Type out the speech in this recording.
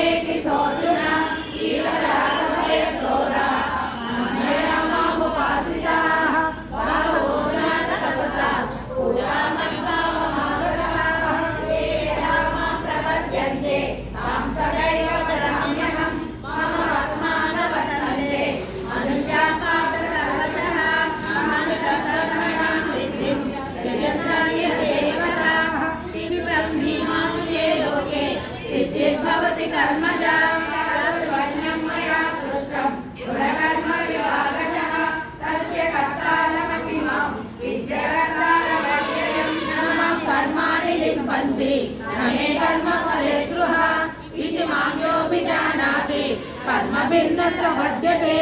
मामेति सोऽर्जुन कीलरागभयक्रोधा मन्मया मामुपाश्रिताः बहवो ज्ञानतपसा पूजामद्भावमागताः ये यदा मां प्रपद्यन्ते तां सदैव ददाम्यहं मम आत्मानवतन्ते मनुष्यापादसर्वशः मानुषकर्मणां सिद्धिं यजन्ताय देवताः क्षिप्रब्धिमानुषे लोके सिद्धिर्भवति कर्मजा तद्वन्यं मया सृष्टं गुणकर्मविभागशः तस्य कर्तारमपि मां विद्यकर्तारमव्ययं न मां कर्माणि लिम्पन्ति न मे कर्मफले स्पृहा इति मां योऽभिजानाति कर्मभिन्नः स बध्यते।